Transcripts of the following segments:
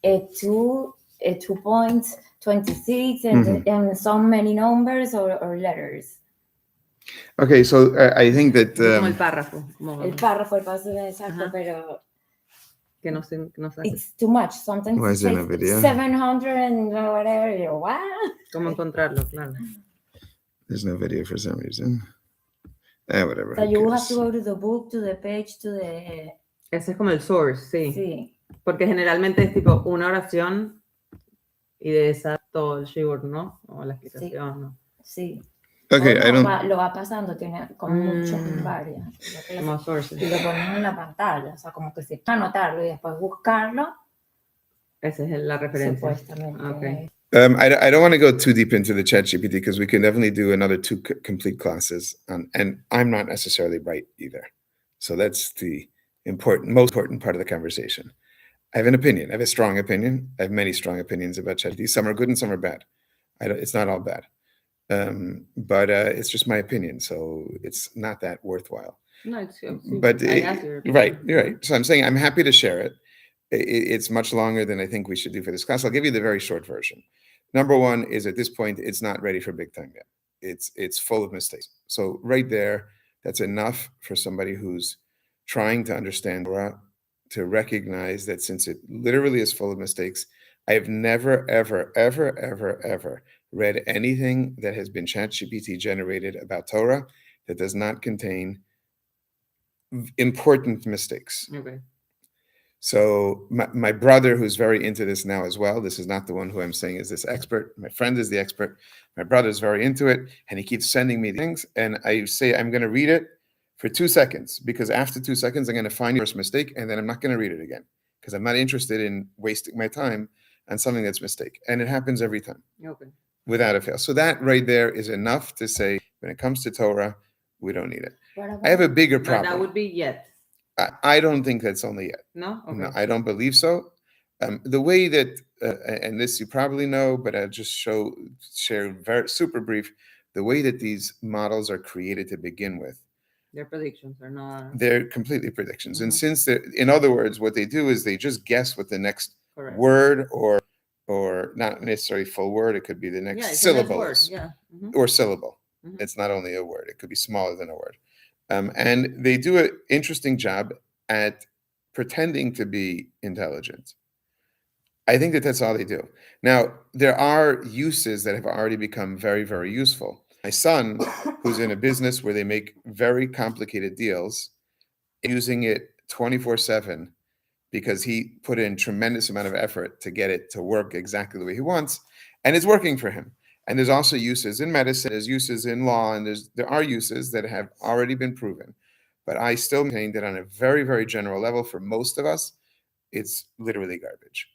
a 2.26 and so many numbers or letters. Okay, so I think that Como el párrafo. El párrafo exacto, Ajá. pero Que no sé. it's too much. Sometimes Why it is there no takes video? 700 and whatever. You know, what? ¿Cómo encontrarlo? Claro. There's no video for some reason. Whatever. So you have to go to the book, to the page, to the... Ese es como el source, sí. Sí. Porque generalmente es tipo una oración y de esa todo el shiur, ¿no? O la explicación, ¿no? Sí. Okay, no, I don't... lo va pasando, tiene como muchas varias. Como sources. Y lo ponen en la pantalla, o sea, como que si anotarlo y después buscarlo. Esa es la referencia. Supuestamente. Okay. I don't want to go too deep into the ChatGPT because we can definitely do another 2 complete classes, and I'm not necessarily right either. So that's the most important part of the conversation. I have an opinion. I have a strong opinion. I have many strong opinions about ChatGPT. Some are good and some are bad. It's not all bad, but it's just my opinion. So it's not that worthwhile. No, it's but you're right. So I'm saying I'm happy to share it. It's much longer than I think we should do for this class. I'll give you the very short version. Number one is at this point, it's not ready for big time yet. It's full of mistakes. So right there, that's enough for somebody who's trying to understand Torah to recognize that since it literally is full of mistakes, I've never, ever, ever, ever, ever read anything that has been ChatGPT generated about Torah that does not contain important mistakes. Okay. So my brother, who's very into this now as well, this is not the one who I'm saying is this expert. My friend is the expert. My brother is very into it, and he keeps sending me things. And I say, I'm going to read it for 2 seconds, because after 2 seconds, I'm going to find your first mistake, and then I'm not going to read it again, because I'm not interested in wasting my time on something that's a mistake. And it happens every time, without a fail. So that right there is enough to say, when it comes to Torah, we don't need it. I have a bigger problem. But that would be yet. I don't think that's only yet. No? Okay. No, I don't believe so. The way that, and this you probably know, but I'll just share very super brief, the way that these models are created to begin with. They're predictions, they're not. They're completely predictions. And since they're, in other words, what they do is they just guess what the next word or not necessarily full word, it could be the next syllable or syllable. It's not only a word, it could be smaller than a word. And they do an interesting job at pretending to be intelligent. I think that that's all they do. Now, there are uses that have already become very, very useful. My son, who's in a business where they make very complicated deals, using it 24/7 because he put in tremendous amount of effort to get it to work exactly the way he wants, and it's working for him. And there's also uses in medicine, there's uses in law, and there are uses that have already been proven. But I still maintain that on a very, very general level, for most of us, it's literally garbage.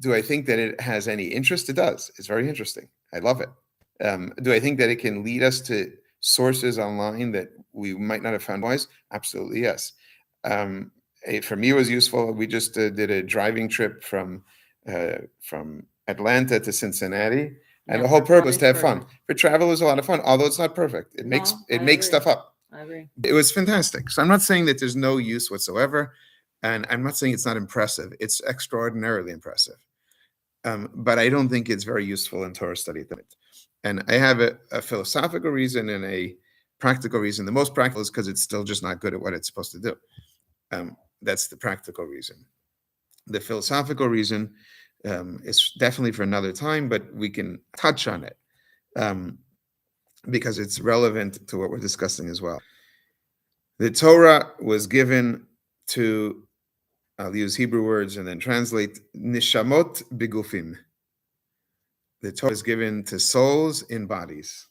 Do I think that it has any interest? It does. It's very interesting. I love it. Do I think that it can lead us to sources online that we might not have found otherwise? Absolutely, yes. For me, it was useful. We just did a driving trip from Atlanta to Cincinnati, and the whole purpose was to have fun. For travel, it was a lot of fun, although it's not perfect. It makes stuff up. I agree. It was fantastic. So I'm not saying that there's no use whatsoever, and I'm not saying it's not impressive. It's extraordinarily impressive. But I don't think it's very useful in Torah study. And I have a philosophical reason and a practical reason. The most practical is because it's still just not good at what it's supposed to do. That's the practical reason. The philosophical reason is definitely for another time, but we can touch on it because it's relevant to what we're discussing as well. The Torah was given to, I'll use Hebrew words and then translate, nishamot bigufim. The Torah is given to souls in bodies.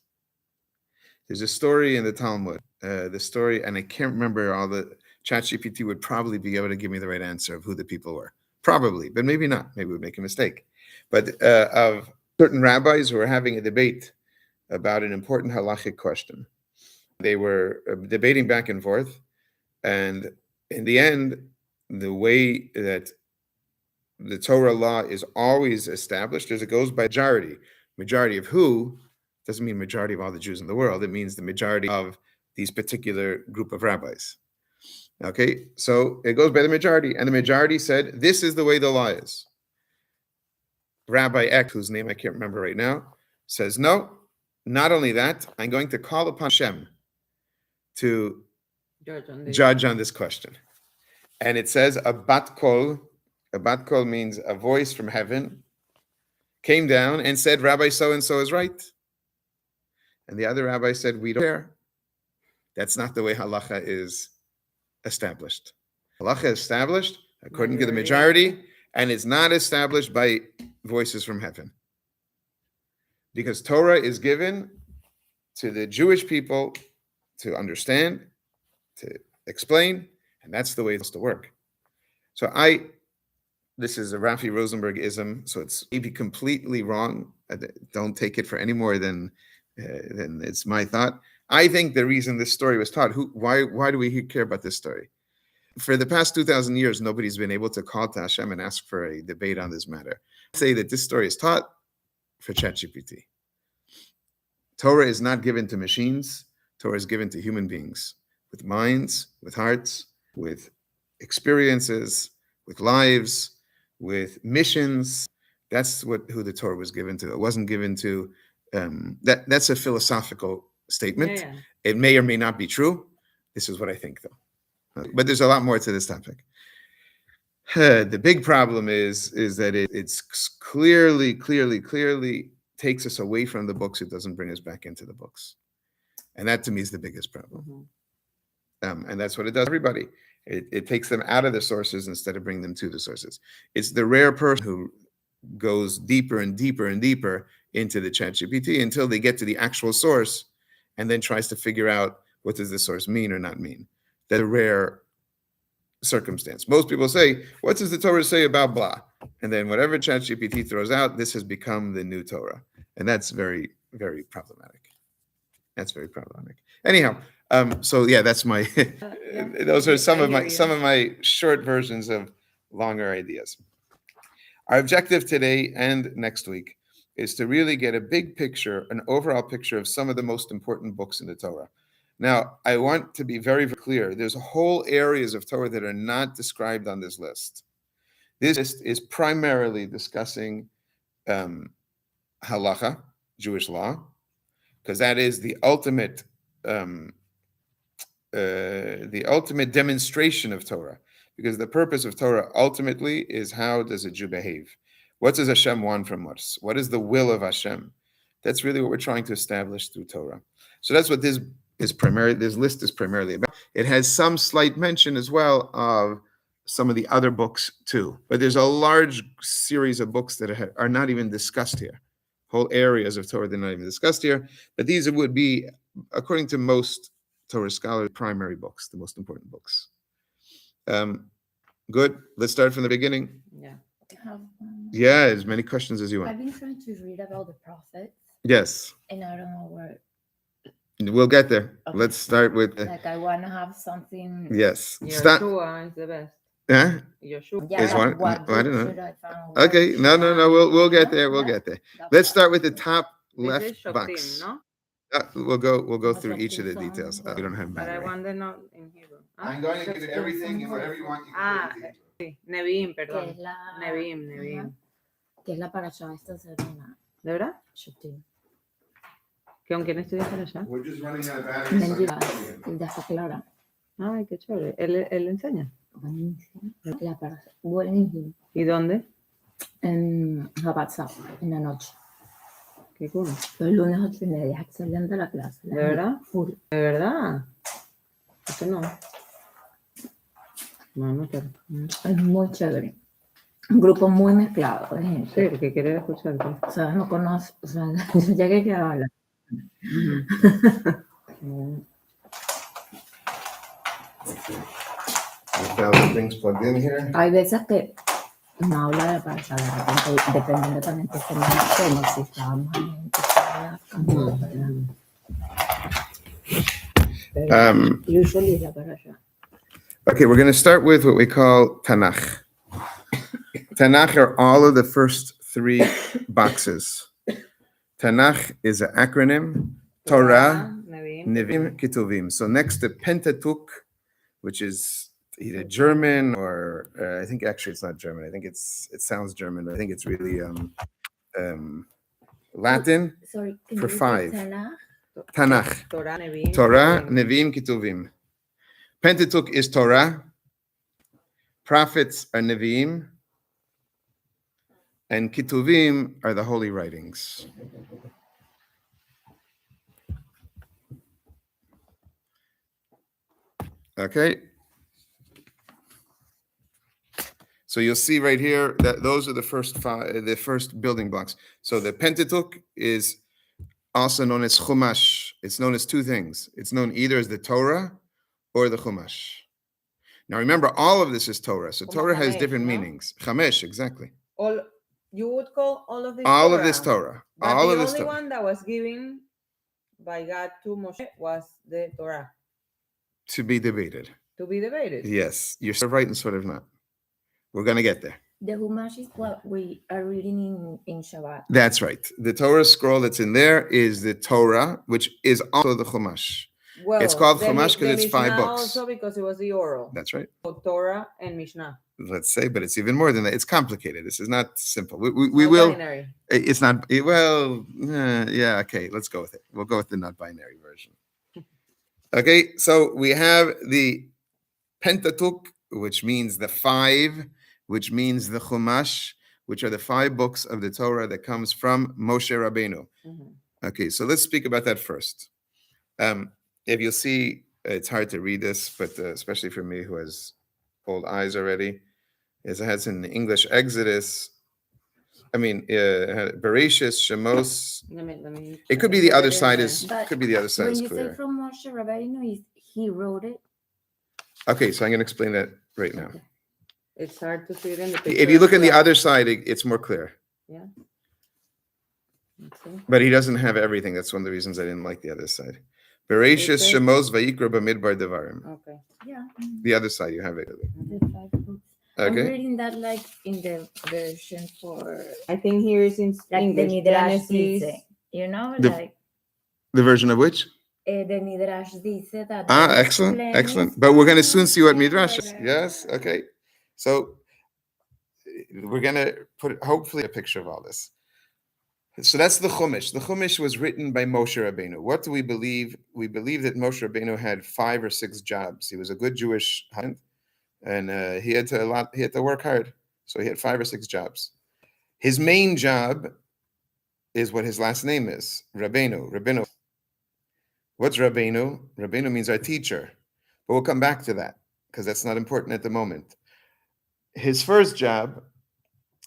There's a story in the Talmud, the story, and I can't remember all the, ChatGPT would probably be able to give me the right answer of who the people were. Probably, but maybe not. Maybe we'd make a mistake. But of certain rabbis who were having a debate about an important halachic question. They were debating back and forth, and in the end, the way that the Torah law is always established is it goes by majority. Majority of who doesn't mean majority of all the Jews in the world. It means the majority of these particular group of rabbis. Okay, so it goes by the majority, and the majority said, this is the way the law is. Rabbi Eck, whose name I can't remember right now, says, no, not only that, I'm going to call upon Hashem to judge on this question. And it says, a bat kol means a voice from heaven, came down and said, Rabbi so-and-so is right. And the other rabbi said, we don't care. That's not the way halacha is established. Halacha is established according to the majority, and it's not established by voices from heaven. Because Torah is given to the Jewish people to understand, to explain, and that's the way it's supposed to work. So this is a Rafi Rosenberg-ism, so it's maybe completely wrong. Don't take it for any more than it's my thought. I think the reason this story was taught, why do we care about this story? For the past 2,000 years, nobody's been able to call to Hashem and ask for a debate on this matter. Say that this story is taught for ChatGPT. Torah is not given to machines. Torah is given to human beings with minds, with hearts, with experiences, with lives, with missions. That's who the Torah was given to. It wasn't given to, that's a philosophical statement. Yeah. It may or may not be true. This is what I think, though. But there's a lot more to this topic. The big problem is that it's clearly takes us away from the books. It doesn't bring us back into the books. And that, to me, is the biggest problem. Mm-hmm. And that's what it does to everybody. It takes them out of the sources instead of bringing them to the sources. It's the rare person who goes deeper and deeper and deeper into the ChatGPT until they get to the actual source and then tries to figure out what does the source mean or not mean. That's a rare circumstance. Most people say, what does the Torah say about blah? And then whatever ChatGPT throws out, this has become the new Torah. And that's very, very problematic. That's very problematic. Anyhow, so yeah, that's my, those are some of my short versions of longer ideas. Our objective today and next week is to really get a big picture, an overall picture of some of the most important books in the Torah. Now, I want to be very, very clear. There's whole areas of Torah that are not described on this list. This list is primarily discussing halacha, Jewish law, because that is the ultimate demonstration of Torah. Because the purpose of Torah ultimately is, how does a Jew behave? What does Hashem want from us? What is the will of Hashem? That's really what we're trying to establish through Torah. So that's what this list is primarily about. It has some slight mention as well of some of the other books too. But there's a large series of books that are not even discussed here. Whole areas of Torah that are not even discussed here. But these would be, according to most Torah scholars, primary books, the most important books. Good. Let's start from the beginning. Yeah. Yeah, as many questions as you want. I've been trying to read about the prophets. Yes. And I don't know where. We'll get there. Okay. Let's start with. Like, I want to have something. Yes. Yeshua is the best. Huh? Yeshua. Yeah, is one. What I don't know. I okay. No. We'll get there. We'll get there. Let's start with the top left box. No? We'll go through each of the details. We don't have battery. But I want them not in Hebrew. I'm going to give you everything and whatever you want. You can sí. Nevi'im, perdón. Nevi'im. ¿Qué es la parasha esta semana? ¿De verdad? Shutim. ¿Con quién estudias parasha? We're just running out of battery. Ya está clara. Ay, qué chévere. ¿Él enseña? Buenísimo. La parasha. Buenísimo. ¿Y dónde? En WhatsApp, en la noche. Qué cool. Los lunes 8:30, excelente la clase. ¿De verdad? Full. ¿De verdad? Eso no. No quiero. Es muy chévere. Un grupo muy mezclado de gente. Sí, el que quiere escucharte. O sea, no conozco. O sea, yo llegué que habla. Hay veces que no habla de la parasha, de repente, dependiendo también de cómo estemos, si estábamos en usually la parasha. Okay, we're going to start with what we call Tanakh. Tanakh are all of the first three boxes. Tanakh is an acronym. Torah, Nevi'im, Ketuvim. So next to Pentateuch, which is either German or I think actually it's not German. I think it sounds German, but I think it's really Latin. Sorry, can for you five. Tanakh? Tanakh. Torah, Nevi'im, Ketuvim. Pentateuch is Torah. Prophets are Nevi'im. And Ketuvim are the holy writings. Okay. So you'll see right here that those are the first building blocks. So the Pentateuch is also known as Chumash. It's known as two things. It's known either as the Torah or the Chumash. Now remember, all of this is Torah. So Torah has different meanings. Chamesh, exactly. You would call all of this all Torah. Of this Torah. But all the of this only Torah. one that was given by God to Moshe was the Torah. To be debated. To be debated. Yes. You're sort of right and sort of not. We're going to get there. The Humash is what we are reading in Shabbat. That's right. The Torah scroll that's in there is the Torah, which is also the Chumash. Well, it's called Chumash because it's 5 books. Also because it was the oral. That's right. So Torah and Mishnah. Let's say, but it's even more than that. It's complicated. This is not simple. We not will. Binary. It's not. Well, yeah. Okay, let's go with it. We'll go with the not binary version. Okay, so we have the Pentateuch, which means the 5, which means the Chumash, which are the 5 books of the Torah that comes from Moshe Rabbeinu. Mm-hmm. Okay, so let's speak about that first. If you'll see, it's hard to read this, but especially for me who has old eyes already, is it has in English Exodus. I mean, Bereshis, Shemos. Let me it could be the other side But could be the other side when is you clear. say from Moshe Rabbeinu, he wrote it. Okay, so I'm going to explain that right now. Okay. It's hard to see it in the picture. If you look on the other side, it's more clear. Yeah. But he doesn't have everything. That's one of the reasons I didn't like the other side. Bereshis, Shemos, Vayikra, Bamidbar, Devarim. Okay. Yeah. The other side, you have it. The 5 books. Okay. I'm reading that like in the version for I think here is in like English. the Midrash Genesis. dice, you know, The version of which? the Midrash dice that. Excellent. But we're going to soon see what Midrash is. Yes, okay. So we're going to put hopefully a picture of all this. So that's the Chumash. The Chumash was written by Moshe Rabbeinu. What do we believe? We believe that Moshe Rabbeinu had 5 or 6 jobs. He was a good Jewish husband, and he had to work hard. So he had 5 or 6 jobs. His main job is what his last name is, Rabbeinu. What's Rabbeinu? Rabbeinu means our teacher. But we'll come back to that because that's not important at the moment. His first job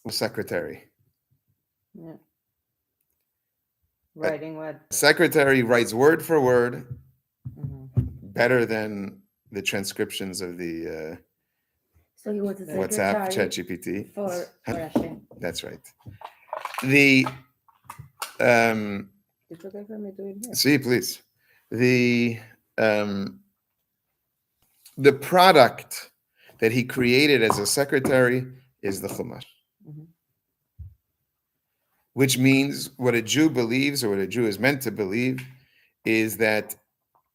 was secretary. Yeah. Writing what? Secretary writes word for word Mm-hmm. better than the transcriptions of the So he was a WhatsApp, secretary ChatGPT. for Hashem. That's right. The It's okay for me to read here. see, please. The product that he created as a secretary is the Chumash. Mhm. Which means what a Jew believes, or what a Jew is meant to believe, is that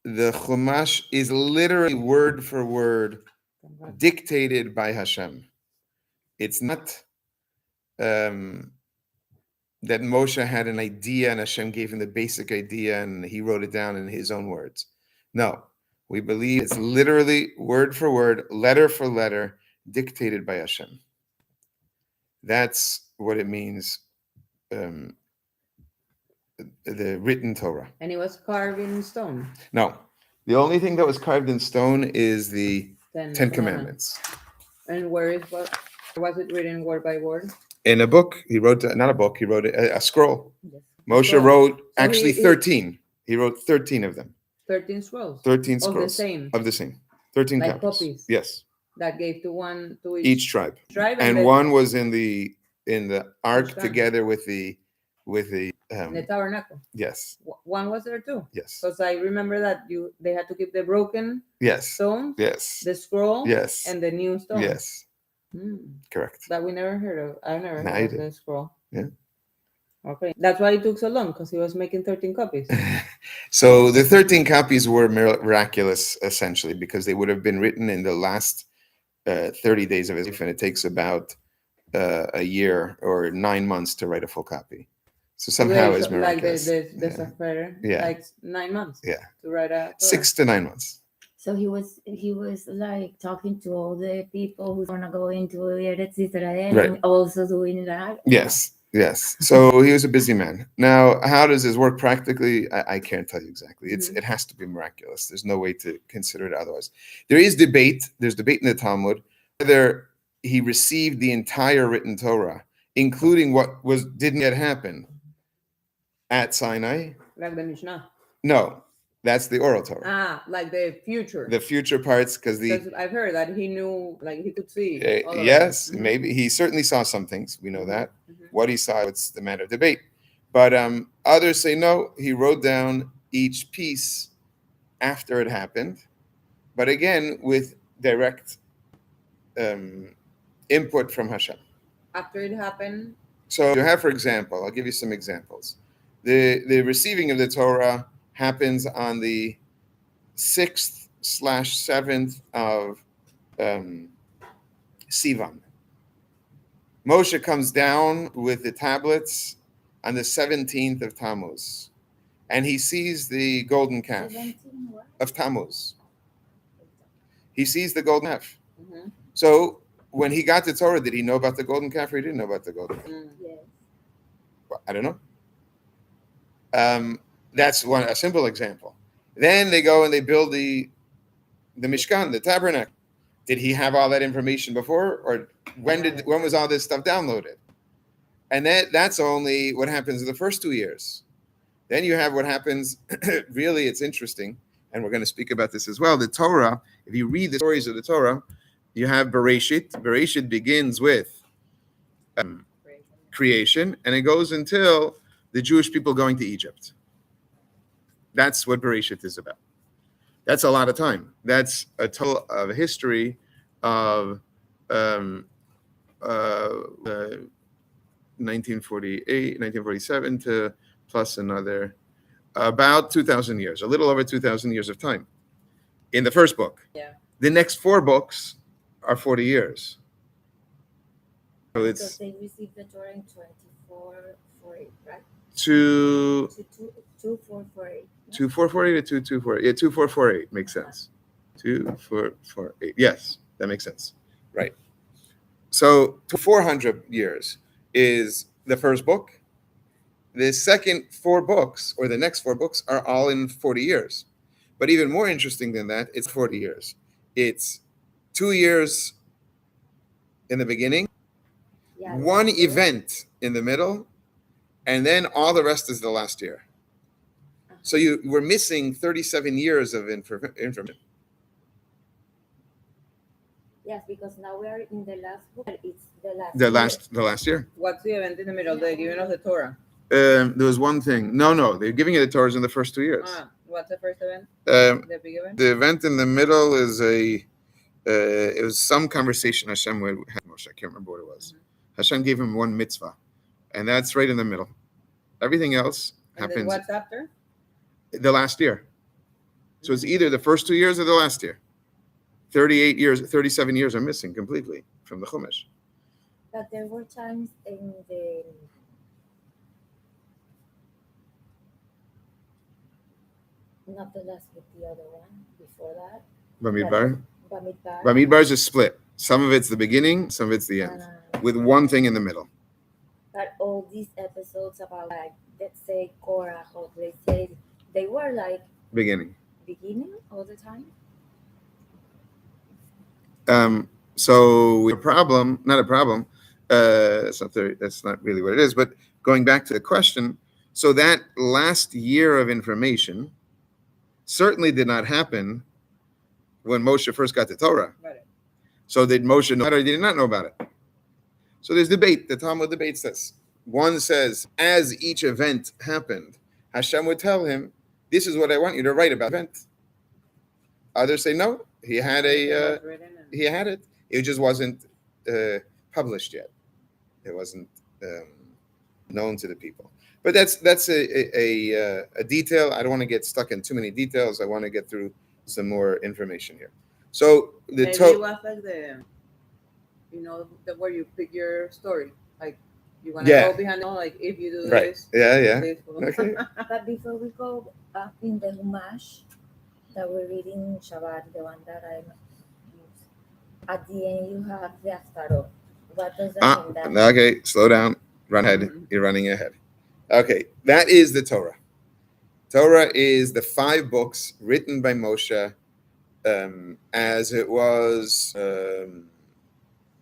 the Chumash is literally word for word dictated by Hashem. It's not that Moshe had an idea and Hashem gave him the basic idea and he wrote it down in his own words. No, we believe it's literally word for word, letter for letter, dictated by Hashem. That's what it means. The written Torah. And it was carved in stone. No, the only thing that was carved in stone is the Ten Commandments. And was it written word by word? In a book, he wrote, not a book, he wrote a scroll. Yes. Moshe Scroll. wrote So actually he 13. He wrote 13 of them. 13 scrolls. 13 Of scrolls. the same. Of the same. 13 Like copies. copies. Yes. That gave to Each tribe. And then one was in the ark Mishkan. together with the the tabernacle. yes. One was there too. Yes. Because I remember that they had to keep the broken Yes. stones, Yes. the scroll, Yes. and the new stone. Yes. Correct. That we never heard of. I never No, I heard of did. the scroll. Yeah. Okay. That's why it took so long, because he was making 13 copies. So the 13 copies were miraculous, essentially, because they would have been written in the last 30 days of his life, and it takes about a year or 9 months to write a full copy. So somehow it's miraculous. Like the software, like 9 months. Yeah. To write a Torah. 6 to 9 months. So he was like talking to all the people who's gonna go into Eretz Israel, Right. and also doing that. Yes. So he was a busy man. Now, how does this work practically? I can't tell you exactly. It has to be miraculous. There's no way to consider it otherwise. There is debate. There's debate in the Talmud whether he received the entire written Torah, including what didn't yet happen at Sinai. Like the Mishnah. No, that's the oral Torah. Like the future. The future parts, because I've heard that he knew, like he could see. Yes, maybe he certainly saw some things. We know that. What he saw, it's the matter of debate. But others say no. He wrote down each piece after it happened, but again with direct input from Hashem. After it happened. So you have, for example, I'll give you some examples. The receiving of the Torah happens on the 6th/7th of Sivan. Moshe comes down with the tablets on the 17th of Tammuz, and he sees the golden calf of Tammuz. He sees the golden calf. So when he got the Torah, did he know about the golden calf or he didn't know about the golden calf? Yes. Well, I don't know. That's a simple example. Then they go and they build the Mishkan, the tabernacle. Did he have all that information before, or when was all this stuff downloaded? And that's only what happens in the first 2 years. Then you have what happens. Really, it's interesting, and we're going to speak about this as well. The Torah, if you read the stories of the Torah, you have Bereshit. Bereshit begins with creation, and it goes until the Jewish people going to Egypt. That's what Bereshit is about. That's a lot of time. That's a total of history of 1947 to plus another about 2,000 years, a little over 2,000 years of time in the first book. Yeah. The next 4 books are 40 years. So it's they received the Torah in 2448, right? 2448. 2448 to 2248. Yeah, 2448 makes sense. 2448. Yes, that makes sense. Right. So 400 years is the first book. The second 4 books, or the next 4 books, are all in 40 years. But even more interesting than that, it's 40 years. It's 2 years in the beginning, 1 event in the middle, and then all the rest is the last year. So you were missing 37 years of information. Yes, because now we are in the last book. It's the last year. What's the event in the middle? The giving of the Torah. There was one thing. No, they're giving you the Torahs in the first 2 years. What's the first event? The big event. The event in the middle is it was some conversation Hashem had with Moshe. I can't remember what it was. Hashem gave him one mitzvah, and that's right in the middle. Everything else happens. And what's after? The last year. So it's either the first 2 years or the last year. 38 years, 37 years are missing completely from the Chumash. But there were times in the not the last book, the other one before that. Bamidbar. Bamidbar is a split. Some of it's the beginning, some of it's the end, with one thing in the middle. But all these episodes about, like, let's say Korah, or let's say, they were like beginning all the time. So we have not a problem. That's not really what it is. But going back to the question, so that last year of information certainly did not happen when Moshe first got the Torah. Right. So did Moshe know or did he not know about it? So there's debate. The Talmud debates this. One says, as each event happened, Hashem would tell him, this is what I want you to write about the event. Others say, no, he had it. It just wasn't published yet. It wasn't known to the people. But that's a detail. I don't want to get stuck in too many details. I want to get through some more information here. So maybe it was like where you pick your story, like you want to Yeah. go behind, like if you do Right. this, Yeah. this will. Okay. But before we go up in the Humash that we're reading Shabbat, the one that I use, at the end you have the Aftaro. What does that mean? That Okay. Slow down. Run ahead. You're running ahead. Okay. That is the Torah. Torah is the 5 books written by Moshe, as it was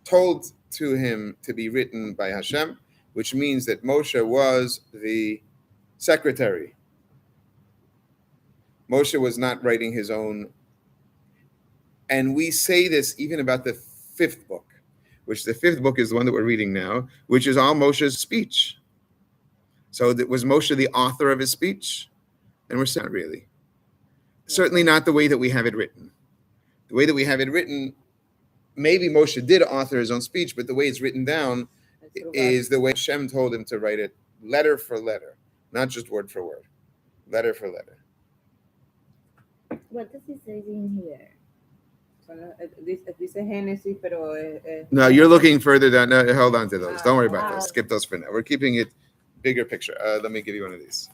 told to him to be written by Hashem, which means that Moshe was the secretary. Moshe was not writing his own. And we say this even about the 5th book, which the 5th book is the one that we're reading now, which is all Moshe's speech. So was Moshe the author of his speech? And we're saying not really. Certainly not the way that we have it written. The way that we have it written, maybe Moshe did author his own speech, but the way it's written down is the way Hashem told him to write it, letter for letter, not just word for word, letter for letter. what does it say in here? Dice Génesis, pero No, you're looking further down. No, hold on to those. Don't worry about those. Skip those for now. We're keeping it bigger picture. Let me give you one of these.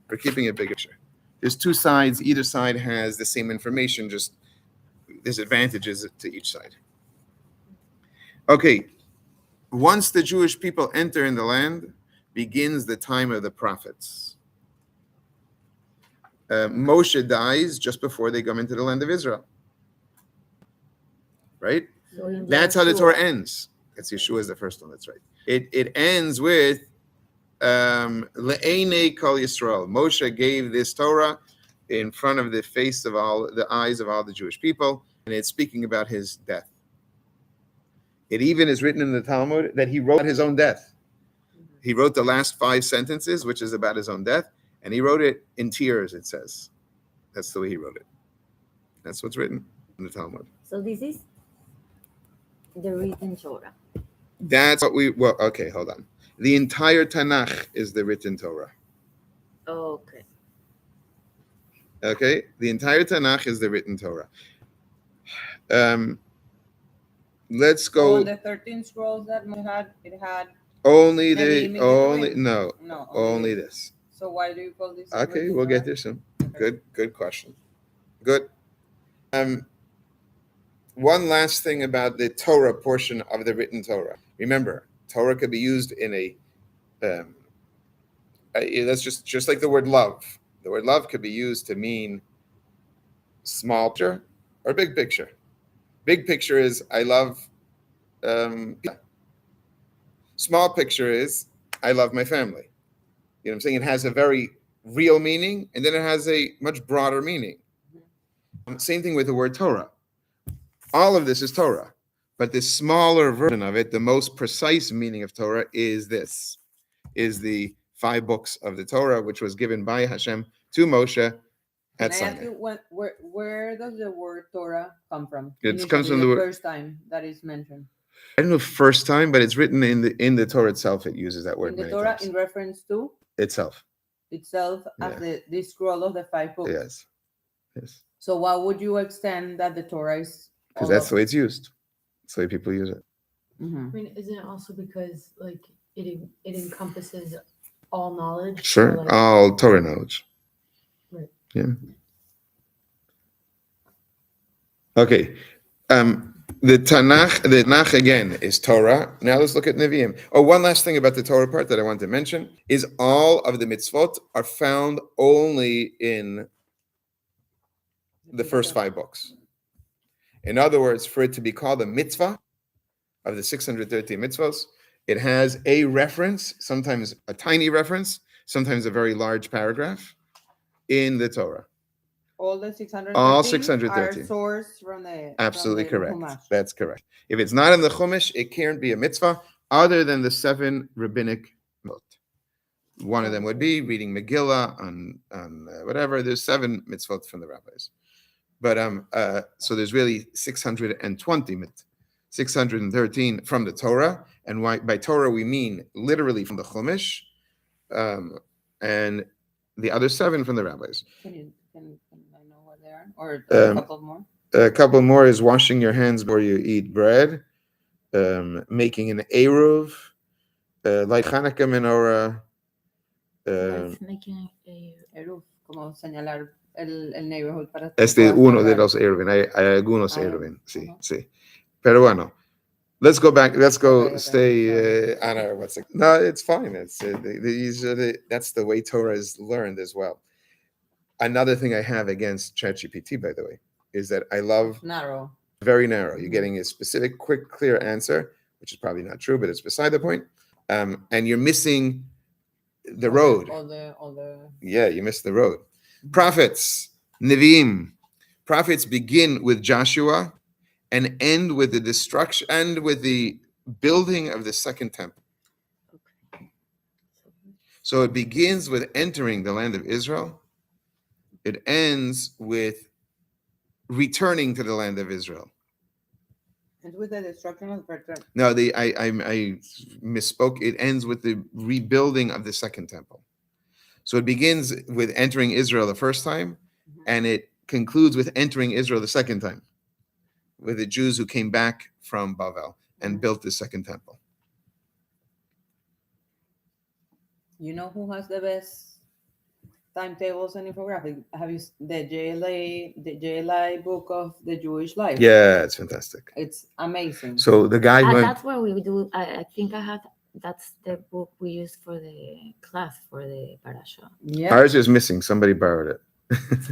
We're keeping it bigger picture. There's 2 sides. Either side has the same information, just there's advantages to each side. Okay. Once the Jewish people enter in the land, begins the time of the prophets. Moshe dies just before they come into the land of Israel. Right? So that's how the Torah ends. It's Yeshua is the first one. That's right. It ends with Le'enei Kol Yisrael. Moshe gave this Torah in front of the face of all the eyes of all the Jewish people, and it's speaking about his death. It even is written in the Talmud that he wrote his own death. He wrote the last 5 sentences, which is about his own death, and he wrote it in tears, it says. That's the way he wrote it. That's what's written in the Talmud. So this is the written Torah. That's what okay, hold on. The entire Tanakh is the written Torah. Okay. Okay? The entire Tanakh is the written Torah. Let's go. So the 13 scrolls that we had, it had only this. So why do you call this? Okay, we'll get there soon. Okay. Good question. Good. One last thing about the Torah portion of the written Torah. Remember, Torah could be used in a that's just like the word love. The word love could be used to mean small picture or big picture. Big picture is I love. Small picture is I love my family. You know what I'm saying? It has a very real meaning, and then it has a much broader meaning. Same thing with the word Torah. All of this is Torah, but the smaller version of it, the most precise meaning of Torah is this, is the 5 books of the Torah, which was given by Hashem to Moshe at Sinai. Can I ask you, where does the word Torah come from? It comes from the first time that is mentioned. I don't know first time, but it's written in the Torah itself. It uses that word in the many Torah times. In reference to Itself as the scroll of the 5 books. Yes. So why would you extend that the Torah is? Because that's the way it's used. That's the way people use it. Mm-hmm. I mean, isn't it also because like it encompasses all knowledge? Sure, like, all Torah knowledge. Right. Yeah. Okay. The Tanakh again is Torah. Now let's look at Nevi'im. Oh, one last thing about the Torah part that I want to mention is all of the mitzvot are found only in the first 5 books. In other words, for it to be called a mitzvah of the 613 mitzvos, it has a reference, sometimes a tiny reference, sometimes a very large paragraph in the Torah. All the 613 all 613 are sourced from the absolutely from the correct. Chumash. That's correct. If it's not in the Chumash, it can't be a mitzvah other than the 7 rabbinic mitzvot. One of them would be reading Megillah on whatever. There's 7 mitzvot from the rabbis, but so there's really 613 from the Torah, and by Torah we mean literally from the Chumash, and the other 7 from the rabbis. Can I know what they are, or a couple more? A couple more is washing your hands before you eat bread. making an Eruv, like Hanukkah menorah. What's making a Eruf, como señalar el neighborhood para que Este puedas uno de guardar. los Eruvin. Hay algunos Ah, Eruvin, sí, ajá. sí. Pero bueno, let's go back. Let's go Okay, stay sorry. on our what's it? No, it's fine. It's these are that's the way Torah is learned as well. Another thing I have against ChatGPT, by the way, is that I love Narrow. very narrow. You're Mhm. getting a specific, quick, clear answer, which is probably not true, but it's beside the point. And you're missing the road. All the Yeah, you missed the road. Prophets, Nevi'im. Prophets begin with Joshua and end with the destruction and with the building of the second temple. So it begins with entering the land of Israel. It ends with returning to the land of Israel. And with the destruction of the No, I misspoke. It ends with the rebuilding of the second temple. So it begins with entering Israel the first time, and it concludes with entering Israel the second time, with the Jews who came back from Bavel and built the second temple. You know who has the best timetables and infographic? Have you the JLI book of the Jewish life? Yeah, it's fantastic. It's amazing. So the guy went. that's where we do. I think I have. That's the book we use for the class for the parasha. Yeah. Ours is missing. Somebody borrowed it.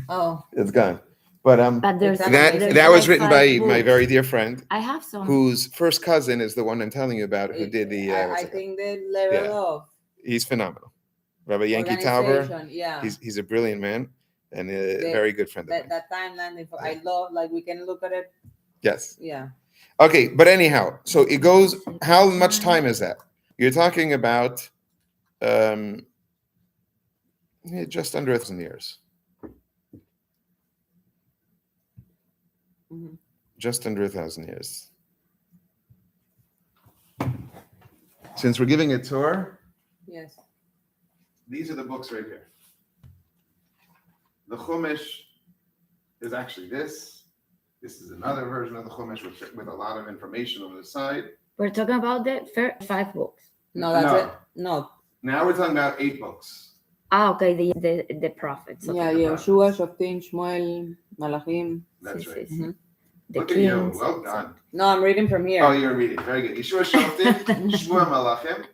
Oh. It's gone. But there's Exactly. that was written by five my books. very dear friend, I have some. whose first cousin is the one I'm telling you about, who did the. I think the level of He's phenomenal. Rabbi Yankee Tauber. organization, yeah. He's a brilliant man and a very good friend of mine. That timeline, I love, like, we can look at it. Yes. Yeah. Okay, but anyhow, so it goes. How much time is that? You're talking about just under 1,000 years. Mhm. Just under 1,000 years. Since we're giving a tour, Yes. these are the books right here. The Chumash is actually this. This is another version of the Chumash with a lot of information on the side. We're talking about the first 5 books. No, that's No. it. No. Now we're talking about 8 books. Okay, the prophets. Yeah, Okay. Yehoshua, Shoftim, Shmuel, Malachim. That's right. Mhm. The Look at you. kings. Well done. No, I'm reading from here. Oh, you're reading. Very good. Yeshua Shoftim, Shmuel Malachim.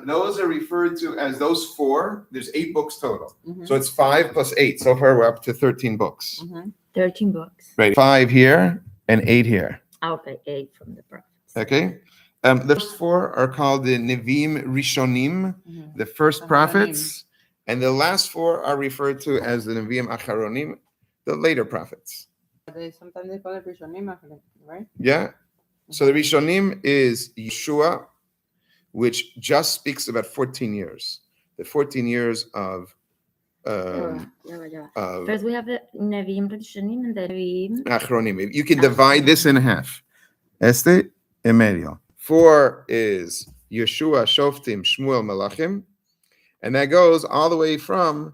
Those are referred to as those 4. There's 8 books total. Mhm. So it's 5 plus 8. So far, we're up to 13 books. Mhm. 13 books. Right. 5 here and 8 here. Okay, 8 from the prophets. Okay. The first 4 are called the Nevi'im Rishonim, Mhm. the first Acharonim. prophets. And the last 4 are referred to as the Nevi'im Acharonim, the later prophets. Sometimes they call it Rishonim, right? Yeah. So the Rishonim is Yeshua, which just speaks about 14 years. The 14 years of First, we have the Nevi'im Rishonim and the Nevi'im. Achronim. You can divide this in half. Este en medio. 4 is Yeshua, Shoftim, Shmuel, Malachim. And that goes all the way from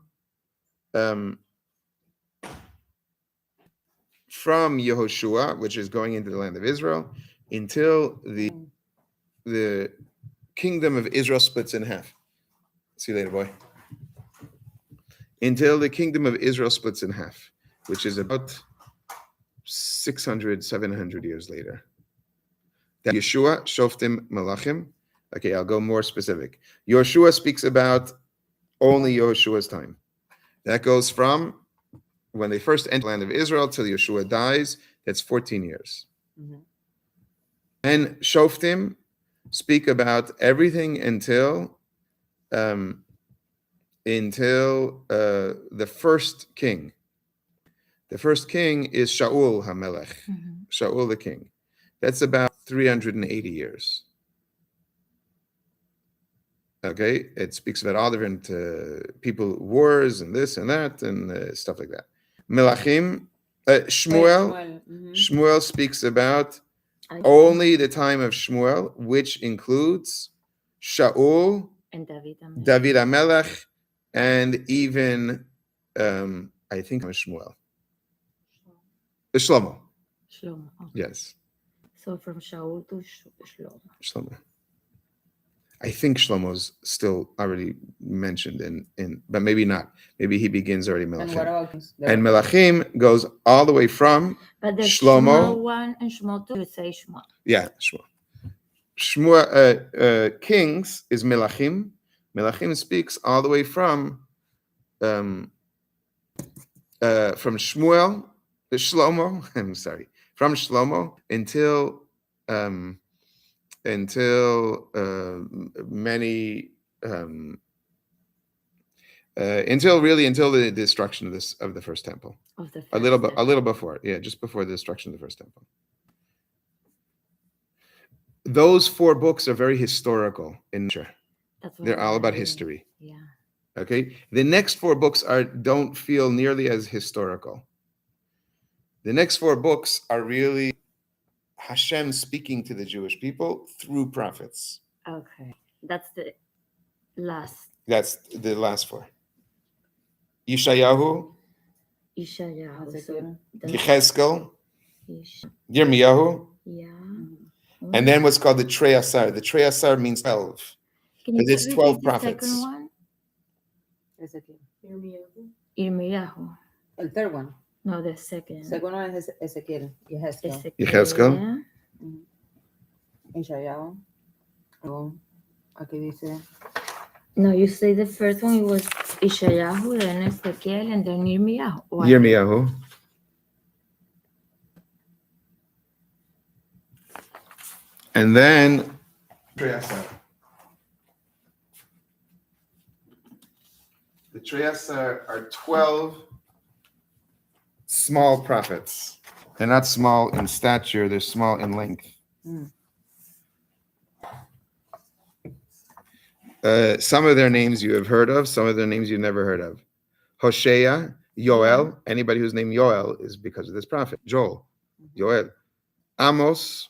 Yehoshua, which is going into the land of Israel, until the kingdom of Israel splits in half. See you later, boy. Until the kingdom of Israel splits in half, which is about 600, 700 years later. That Yeshua, Shoftim, Malachim. Okay, I'll go more specific. Yehoshua speaks about only Yehoshua's time. That goes from when they first enter the land of Israel till Yeshua dies. That's 14 years. Mhm. And Shoftim speak about everything until the first king. The first king is Shaul HaMelech, Shaul the king. That's about 380 years. Okay, it speaks about all different people, wars and this and that and stuff like that. Melachim, Shmuel. Shmuel speaks about only the time of Shmuel, which includes Shaul, And David. David HaMelech, and even I think Shmuel. Shlomo. Shlomo. Okay. Yes. So from Shaul to Shlomo. Shlomo. I think Shlomo's still already mentioned but maybe not. Maybe he begins already And what Melachim. about And Melachim goes all the way from But the Shlomo. Shmuel 1 and Shmuel 2, you say Shmuel. Yeah, Shmuel. Kings is Melachim. Melachim speaks all the way from Shmuel, Shlomo. I'm sorry, from Shlomo until many until the destruction of the first temple. A little before, just before the destruction of the first temple. Those 4 books are very historical in nature. They're all about history. Yeah. Okay. The next 4 books don't feel nearly as historical. The next 4 books are really Hashem speaking to the Jewish people through prophets. Okay. That's the last. That's the last 4. Yeshayahu, So Yechezkel, Yirmiyahu, yeah. and then what's called the Trei Asar. The Trei Asar means 12. Because it's 12 prophets. The second one? Yirmiyahu. El third one. No, the second. Second one is Ezequiel. Yechezkel. Ishayahu. Aquí dice. No, you say the first one it was Ishayahu, then Ezequiel, and then Yirmiyahu. Yirmiyahu. And then Trei Asar. The Trei Asar are 12 small prophets. They're not small in stature, they're small in length. Some of their names you have heard of, some of their names you've never heard of. Hosea, Yoel. Anybody who's named Yoel is because of this prophet. Joel, Yoel. Amos,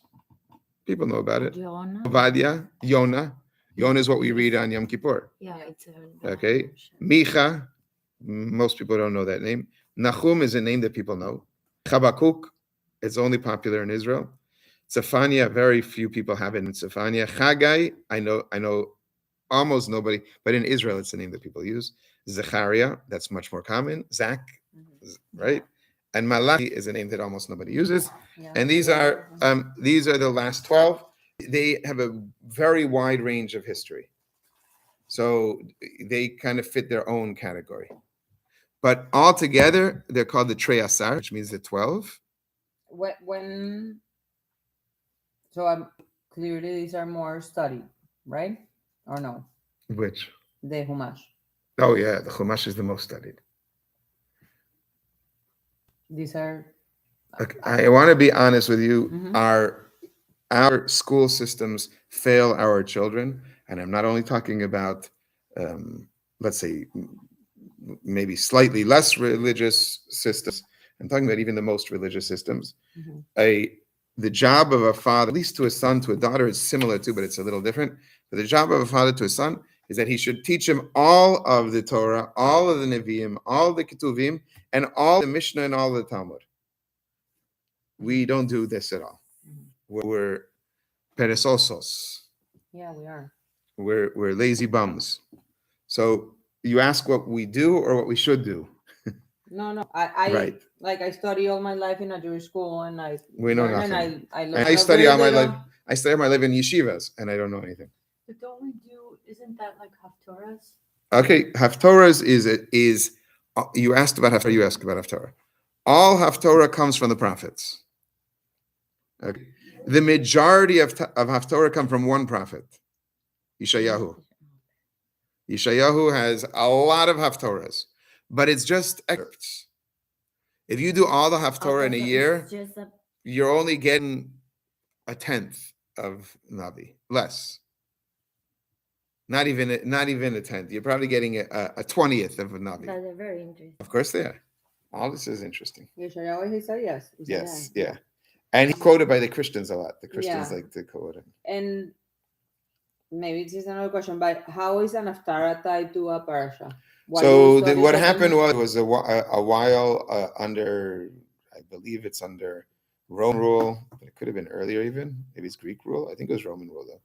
people know about it. Obadiah, Yonah. Yonah is what we read on Yom Kippur. Yeah, it's okay. Micha, most people don't know that name. Nahum is a name that people know. Habakkuk, it's only popular in Israel. Zephaniah, very few people have it in Zephaniah. Haggai, I know almost nobody, but in Israel it's the name that people use. Zechariah, that's much more common. Zach, right? And Malachi is a name that almost nobody uses. Yeah. And these are the last 12. They have a very wide range of history. So they kind of fit their own category. But altogether, they're called the Trei Asar, which means the 12. Clearly these are more studied, right? Or no? Which? The Chumash. Oh, yeah, the Chumash is the most studied. These are... Okay, I want to be honest with you. Mm-hmm. Our school systems fail our children. And I'm not only talking about, let's say, maybe slightly less religious systems. I'm talking about even the most religious systems. Mm-hmm. The job of a father, at least to a son, to a daughter, is similar too, but it's a little different. But the job of a father to a son is that he should teach him all of the Torah, all of the Nevi'im, all the Ketuvim, and all the Mishnah and all the Talmud. We don't do this at all. Mm-hmm. We're perezosos. Yeah, we are. We're lazy bums. So you ask what we do or what we should do? No. I right. Like I study all my life in a Jewish school, and we know nothing. And I study all my life. I study my life in yeshivas, and I don't know anything. But don't we do? Isn't that like haftorahs? Okay, haftorahs is. You asked about haftorah. You asked about haftorah. All haftorah comes from the prophets. Okay, the majority of haftorah come from one prophet, Yeshayahu. Yeshayahu has a lot of haftorahs, but it's just excerpts. If you do all the haftorah in a year, you're only getting a tenth of Navi, less. Not even a tenth. You're probably getting a 20th of a Navi. But they're very interesting. Of course they are. All this is interesting. Yeshayahu, he said yes. Yes, yeah. And he's quoted by the Christians a lot. The Christians like to quote him. And maybe this is another question, but how is an haftarah tied to a parasha? What happened was a while under, I believe it's under Roman rule, but it could have been earlier even, maybe it's Greek rule. I think it was Roman rule though,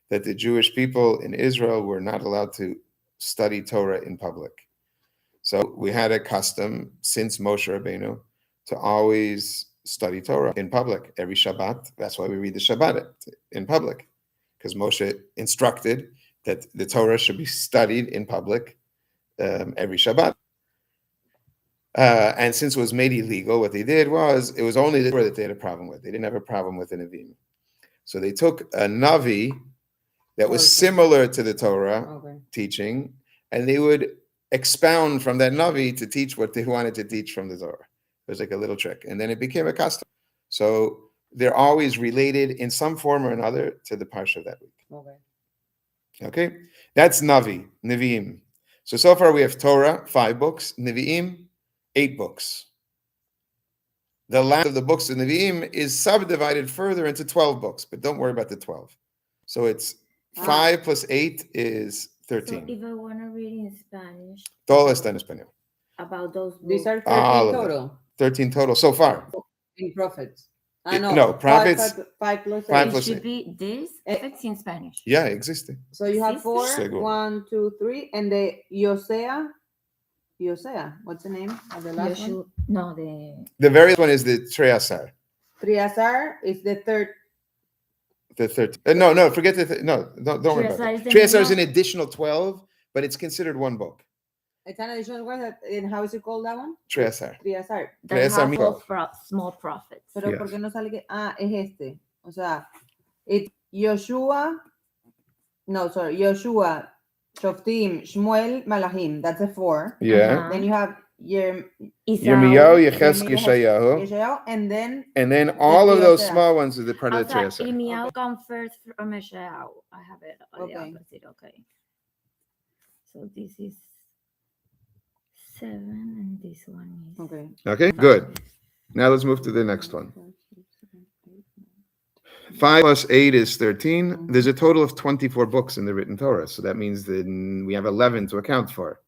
that the Jewish people in Israel were not allowed to study Torah in public. So we had a custom since Moshe Rabbeinu to always study Torah in public every Shabbat. That's why we read the Shabbat in public, because Moshe instructed that the Torah should be studied in public every Shabbat. And since it was made illegal, what they did was, it was only the Torah that they had a problem with. They didn't have a problem with the Nevi'im. So they took a Navi that was similar to the Torah teaching, and they would expound from that Navi to teach what they wanted to teach from the Torah. It was like a little trick. And then it became a custom. So they're always related in some form or another to the Parsha of that week. Okay? That's Navi, Nevi'im. So far we have Torah, 5 books, Nevi'im, 8 books. The last of the books of Nevi'im is subdivided further into 12 books, but don't worry about the 12. So it's 5 plus 8 is 13. So if I want to read in Spanish. Todo está en español. About those books. These are 13 total. 13 total so far. In prophets. No, prophets. 5 plus 8. 5 It plus should 8. be this effects in Spanish. Yeah, existe. So you have 4, Seguro. 1, 2, 3, and the Yosea. What's the name of the last one? No, The very one is the Treasar. Triazar is the third. The 13. No, forget the don't worry about it. Treasar is an additional 12, but it's considered one book. It's an additional one. And how is it called, that one? Treasar. Triazar. that have small prophets. Pero Yes. ¿por qué no sale que es este? O sea, it's Yoshua, Shoftim, Shmuel, Malachim. That's a 4. Yeah. Then you have Yirmiyahu, Yechezkel, Yeshayahu. Yeshayahu, and then all of those small ones are the part of the Treasar. Yirmiyahu comes first from Yeshayahu. I have it on the Okay. opposite. Okay. So this is 7 and this one is. Okay. Okay, good. Now let's move to the next one. 5 plus 8 is 13. There's a total of 24 books in the written Torah. So that means that we have 11 to account for.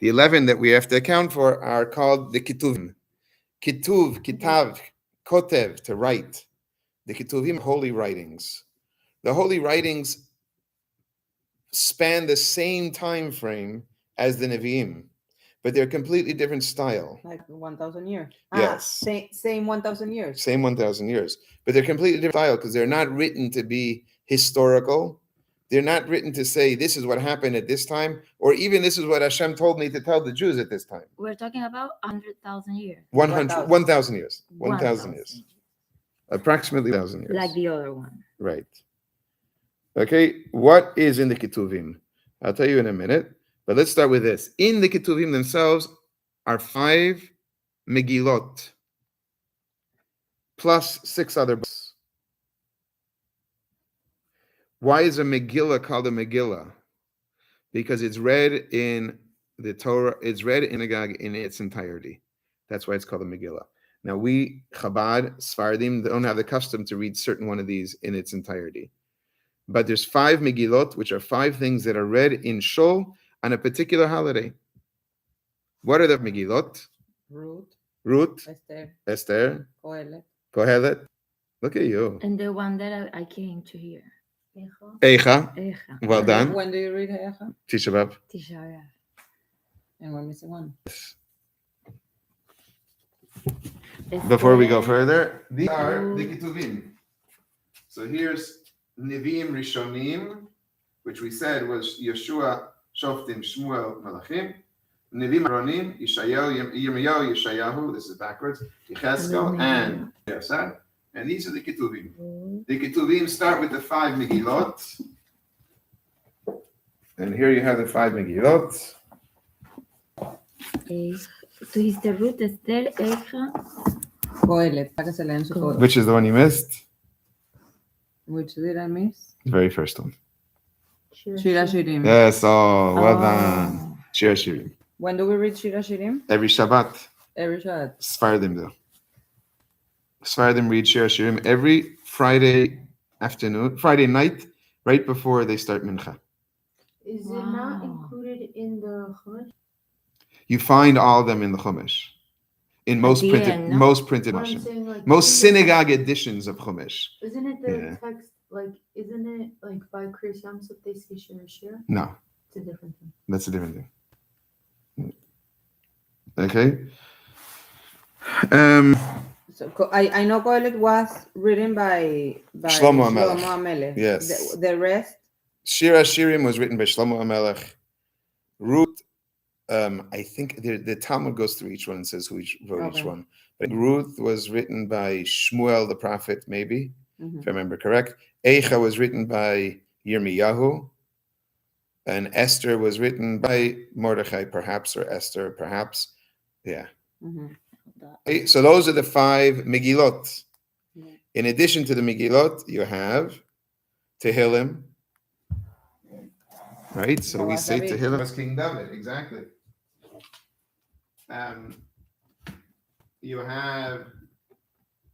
The 11 that we have to account for are called the Ketuvim. Kituv, Kitav, Kotev, to write. The Ketuvim, holy writings. The holy writings span the same time frame as the Nevi'im, but they're completely different style. Like 1,000 years. Yes. Same 1,000 years. Same 1,000 years. But they're completely different style because they're not written to be historical. They're not written to say this is what happened at this time, or even this is what Hashem told me to tell the Jews at this time. We're talking about 100,000 years. 1,000 years. 1,000 years. Approximately 1,000 years. Like the other one. Right. Okay, what is in the Ketuvim? I'll tell you in a minute, but let's start with this. In the Ketuvim themselves are 5 Megillot, plus 6 other books. Why is a Megillah called a Megillah? Because it's read in the Torah, it's read in Agag in its entirety. That's why it's called a Megillah. Now we, Chabad, Sfardim, don't have the custom to read certain one of these in its entirety. But there's 5 Megillot, which are 5 things that are read in Shul on a particular holiday. What are the Megillot? Ruth, Esther, Kohelet. Look at you. And the one that I came to hear. Eicha. Echa. Well done. When do you read Hecha? Tisha B'Av. Tisha B'Av. And we're missing one. Before we go further, these are the Ketuvim. So here's Nevi'im Rishonim, which we said was Yeshua, Shoftim, Shmuel, Malachim. Nevi'im Aronim, Yirmiyahu, Yeshayahu, this is backwards, Yechezkel, and Yosef. And these are the Ketuvim. The Ketuvim start with the 5 Megillot. And here you have the 5 Megillot. So is the root Esther, Echa? Kohelet, para que se lean su Torah. Which is the one you missed? Which did I miss? The very first one. Shira Shirim. Yes, well done. Shira Shirim. When do we read Shira Shirim? Every Shabbat. Every Shabbat. Sfardim though. Sfardim read Shira Shirim every Friday night, right before they start Mincha. Is it not included in the Chumash? You find all of them in the Chumash. in most the printed end, no? most printed But I'm Chumash. saying, like, Most isn't it- synagogue editions of Chumash. Isn't it the Yeah. text, like, isn't it, like, by Chris Yamsuf, they say shir? No, It's a different thing. that's a different thing. Okay. So I know Kohelet was written by Shlomo Shlomo HaMelech. HaMelech. Yes. The rest. Shir HaShirim was written by Shlomo HaMelech. Ruth, I think the Talmud goes through each one and says who wrote each Okay. one. But Ruth was written by Shmuel the prophet, maybe, if I remember correct. Eicha was written by Yirmiyahu. And Esther was written by Mordechai, perhaps, or Esther, perhaps. Yeah. Okay, so those are the 5 Megillot. Yeah. In addition to the Megillot, you have Tehillim. Right? So That we was say David. Tehillim was King David, exactly. You have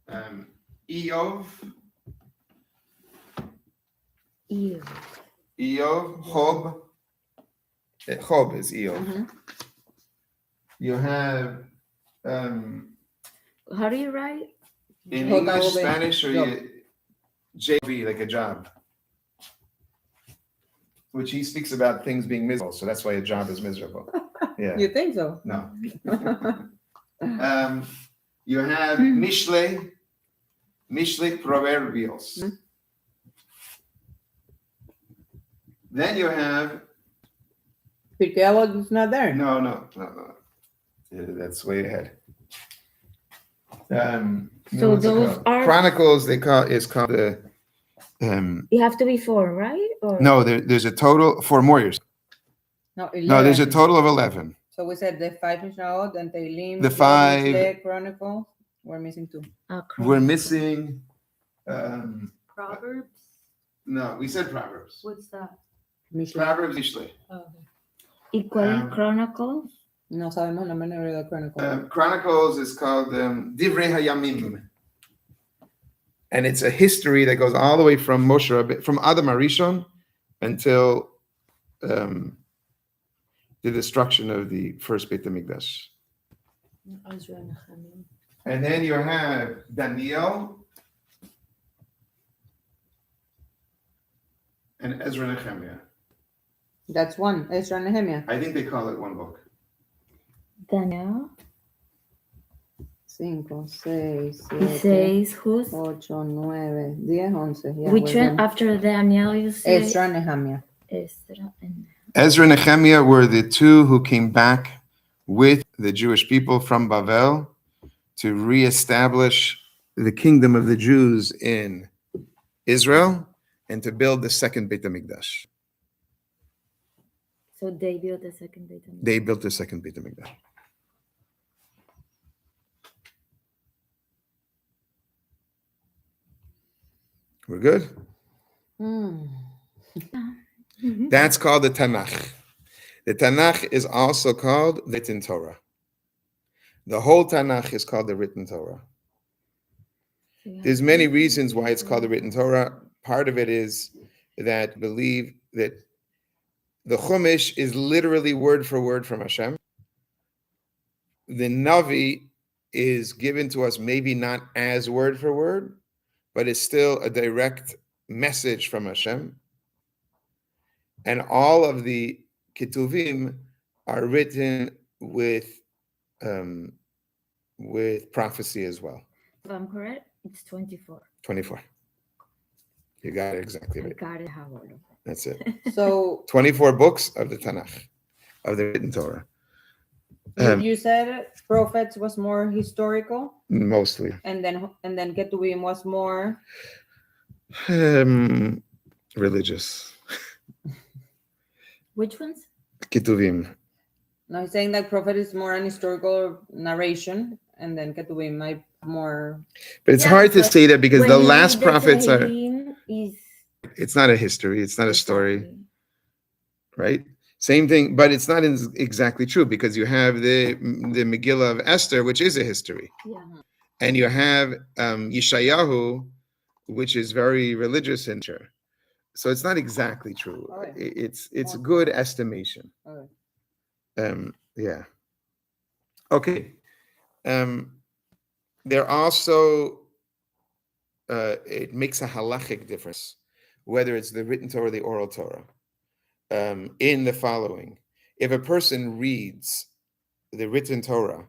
Eov, Chob. Chob is Eov. You have How do you write? in Job. English, Spanish, or Job. JV, like a job, which he speaks about things being miserable. So that's why a job is miserable. Yeah. You think so? No. You have Mishle Proverbios. Then you have Pirkei Avot is not there. no. Yeah, that's way ahead. So what's it those called? are- Chronicles. Is called the. You have to be 4, right? Or No, there's a total 4 more years. No, 11. No, there's a total of 11. So we said the 5 Mishnahot and Tehillim, The Job, 5 Mishlei, Chronicle. We're missing 2. We're missing. Proverbs? No, we said Proverbs. What's that? Mishlei. Proverbs, Mishle. Oh, okay. Equally Chronicles. No sabemos el nombre de Chronicle. Chronicles is called Divrei Hayamim, and it's a history that goes all the way from Moshe from Adam Arishon until the destruction of the first Beit Hamikdash. Ezra and Nehemiah. And then you have Daniel and Ezra and Nehemiah. That's one. Ezra and Nehemiah. I think they call it one book. Daniel. 5, 6, He 7, says who's 8, 9, 10, 11. Yeah, which we're one done. after Daniel you say? Ezra and Nehemiah. Ezra and Ezra and Nehemiah were the 2 who came back with the Jewish people from Bavel to reestablish the kingdom of the Jews in Israel and to build the second Beit HaMikdash. So they built the second Beit Hamikdash. They built the second Beit HaMikdash. We're good? That's called the Tanakh. The Tanakh is also called written Torah. The whole Tanakh is called the written Torah. There's many reasons why it's called the written Torah. Part of it is that believe that the Chumash is literally word for word from Hashem. The Navi is given to us maybe not as word for word, but it's still a direct message from Hashem. And all of the Ketuvim are written with prophecy as well. If I'm correct, it's 24. 24. You got it exactly I right. got it. How old? That's it. So 24 books of the Tanakh, of the written Torah. you said prophets was more historical, Mostly. and then Ketuvim was more. Religious. Which ones? Ketuvim. No, he's saying that prophet is more an historical narration, and then Ketuvim might more. But it's Yeah, hard to but say that because When the you last read the prophets are, Tehillim is it's not a history, it's not a story, exactly. right? Same thing, but it's not exactly true because you have the Megillah of Esther, which is a history. Yeah. And you have Yeshayahu, which is very religious in nature. So it's not exactly true. Okay. It's a good estimation. Okay. Yeah. Okay. There also it makes a halachic difference whether it's the written Torah or the oral Torah. In the following, if a person reads the written Torah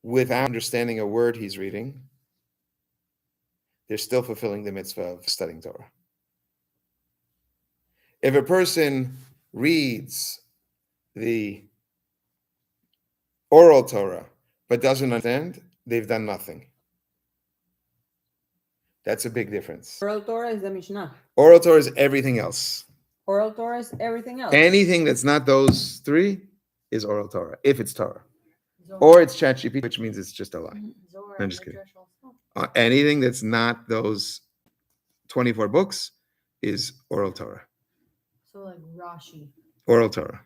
without understanding a word he's reading, they're still fulfilling the mitzvah of studying Torah. If a person reads the oral Torah but doesn't understand, they've done nothing. That's a big difference. Oral Torah is the Mishnah. Oral Torah is everything else. Oral Torah is everything else. Anything that's not those three is oral Torah, if it's Torah. Or it's ChatGPT, which means it's just a lie. I'm just kidding. Anything that's not those 24 books is oral Torah. So like Rashi. Oral Torah.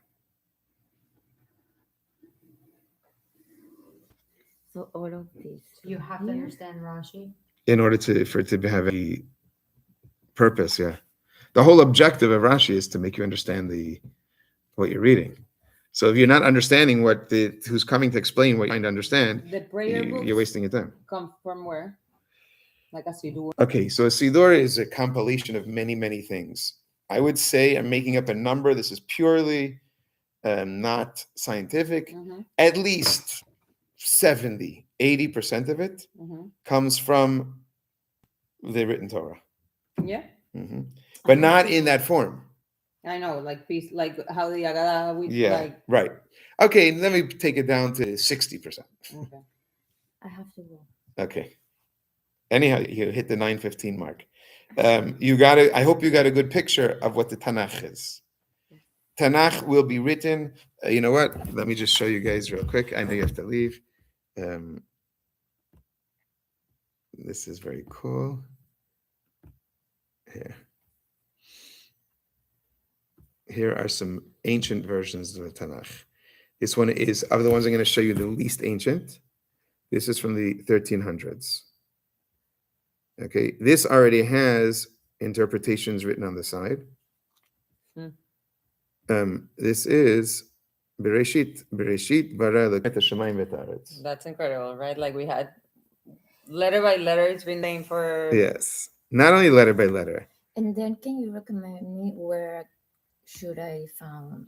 So all of this. You have to understand Rashi. In order for it to have a purpose, yeah. The whole objective of Rashi is to make you understand what you're reading. So if you're not understanding who's coming to explain what you're trying to understand, the prayer you're wasting your time. Come from where? Like a Siddur. Okay, so a Siddur is a compilation of many, many things. I would say I'm making up a number. This is purely not scientific. Mm-hmm. At least 70, 80% of it comes from the written Torah. Yeah. Mm-hmm. But not in that form. I know, like how the Agada. Yeah, right. Okay, let me take it down to 60%. Okay. I have to go. Okay. Anyhow, you hit the 9:15 mark. I hope you got a good picture of what the Tanakh is. Tanakh will be written. You know what? Let me just show you guys real quick. I know you have to leave. This is very cool. Here are some ancient versions of the Tanakh. This one is, of the ones I'm going to show you, the least ancient. This is from the 1300s. Okay, this already has interpretations written on the side. This is Bereshit bara Elokim et hashamayim v'haaretz. That's incredible, right? Like we had letter by letter. It's been named for. Yes, not only letter by letter. And then, can you recommend me where should I find?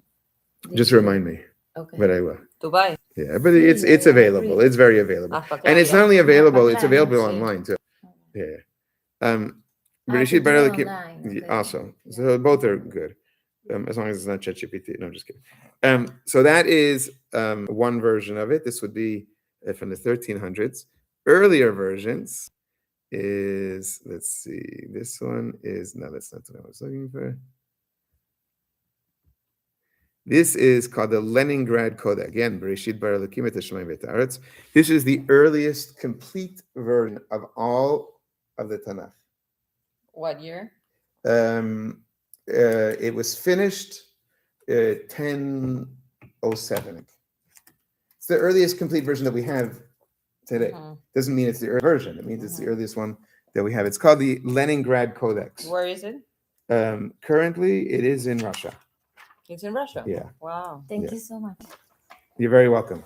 Just remind me. Okay. But I will. Dubai. Yeah, but it's available. It's very available, and it's not only available; it's available online too. Yeah. Bereshit bara Elokim also. So both are good, as long as it's not ChatGPT. No, I'm just kidding. So that is one version of it. This would be from the 1300s. Earlier versions is, let's see, this one is, no, that's not what I was looking for. This is called the Leningrad Codex. Again, Bereshit bara Elokim et hashamayim v'haaretz. This is the earliest complete version of all of the Tanakh. What year? It was finished 1007. It's the earliest complete version that we have today. Doesn't mean it's the earliest version. It means it's the earliest one that we have. It's called the Leningrad Codex. Where is it? Currently, it is in Russia. It's in Russia. Yeah. Wow. Thank you so much. You're very welcome.